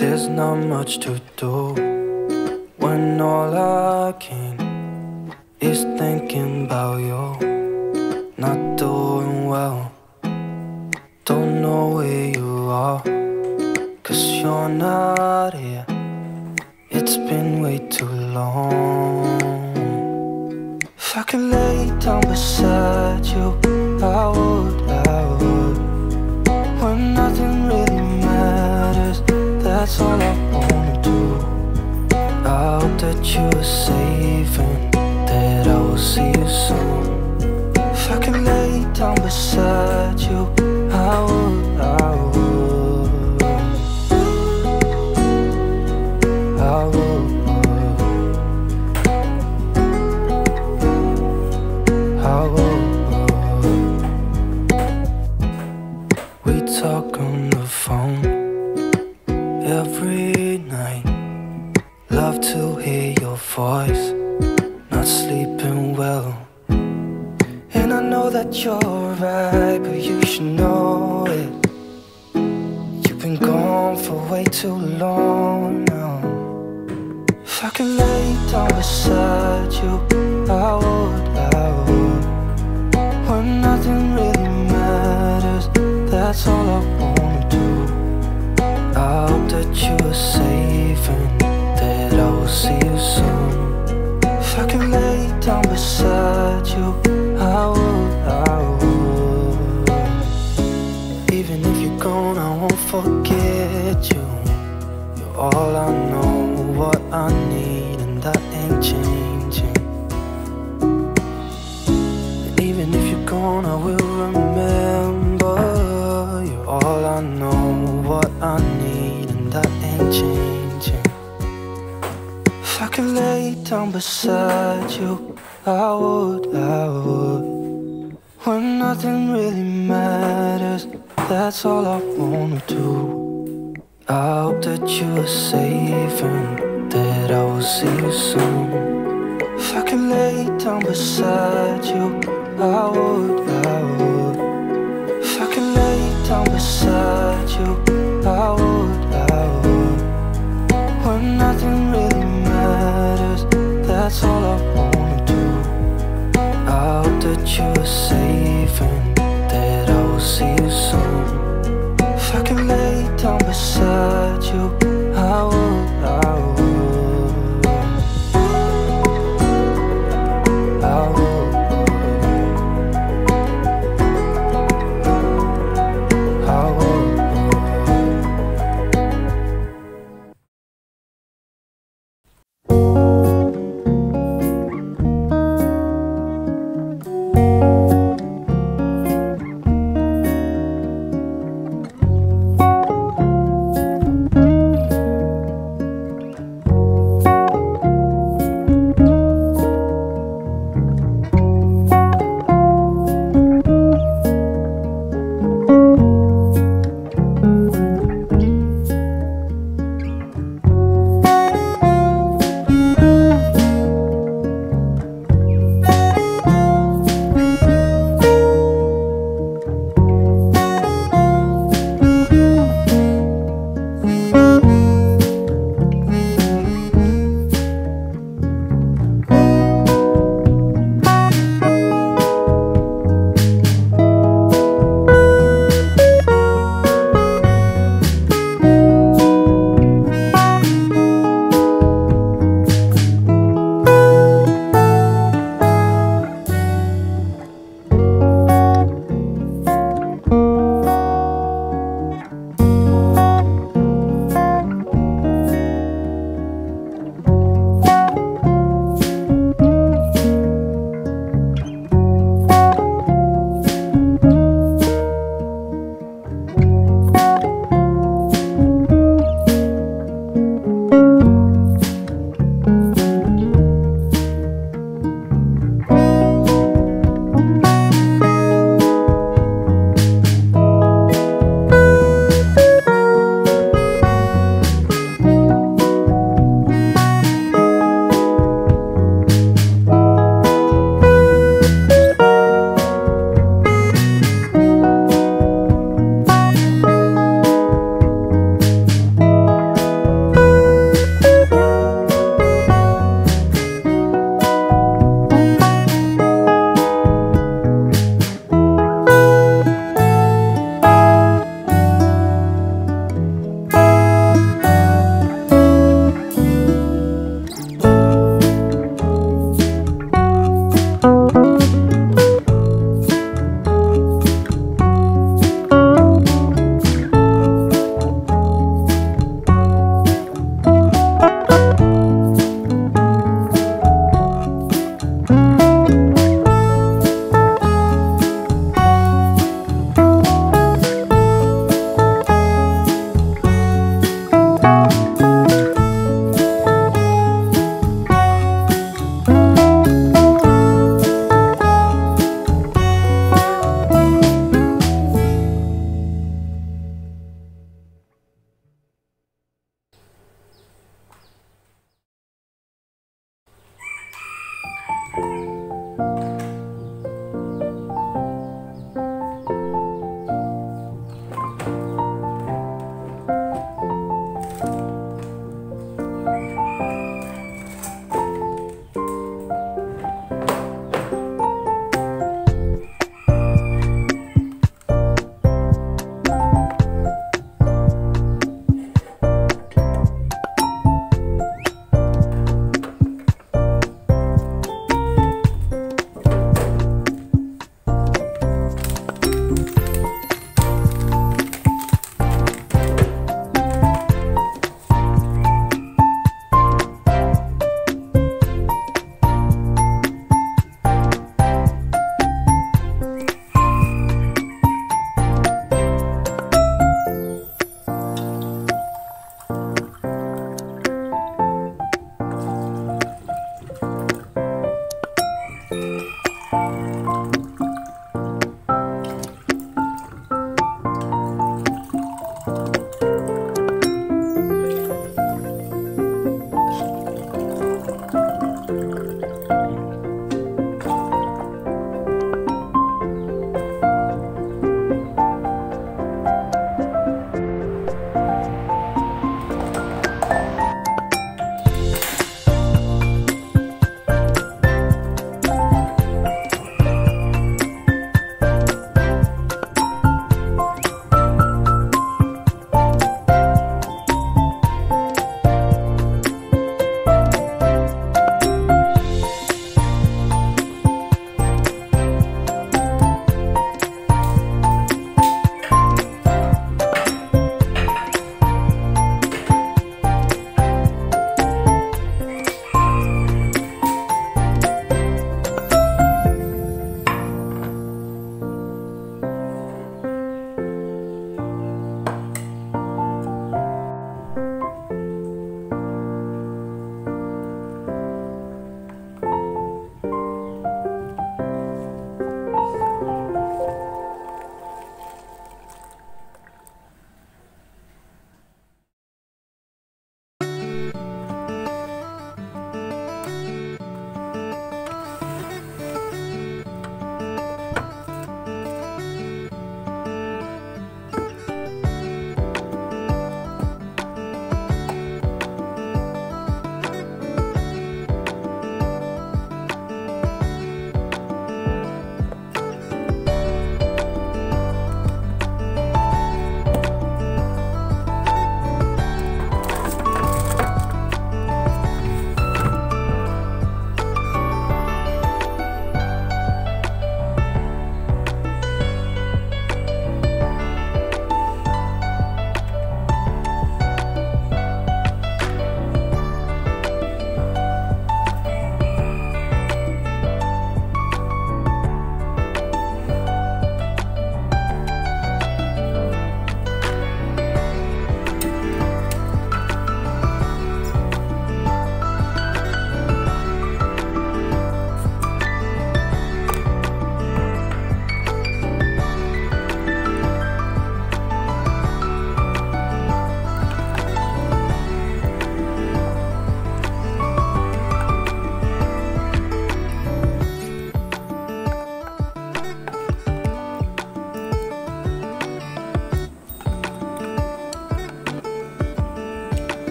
There's not much to do when all I can is thinking about you. Not doing well, don't know where you are, 'cause you're not here. It's been way too long. If I could lay down beside you, I would. When nothing really matters, that's all I wanna do. I hope that you are safe and that I will see you soon. If I could lay down beside you, I would. We talk on the phone every night. Love to hear your voice. Not sleeping well, and I know that you're right, but you should know it. You've been gone for way too long now. If I could lay down beside you, I would. When nothing really matters, that's all I wanna do. I hope that you are safe and that I will see you soon. If I can lay down beside you, I would. Even if you're gone, I won't forget you. You're all I know, what I need, and that ain't changing. And even if you're gone, I will remember. You're all I know, what I need, and that ain't changing. If I could lay down beside you, I would. When nothing really matters, that's all I wanna do. I hope that you are safe and that I will see you soon. If I could lay down beside you, I would. If I could lay down beside you, I would. When nothing really matters, that's all I wanna do. I hope that you are safe and that I will see you soon. If I could lay down beside you,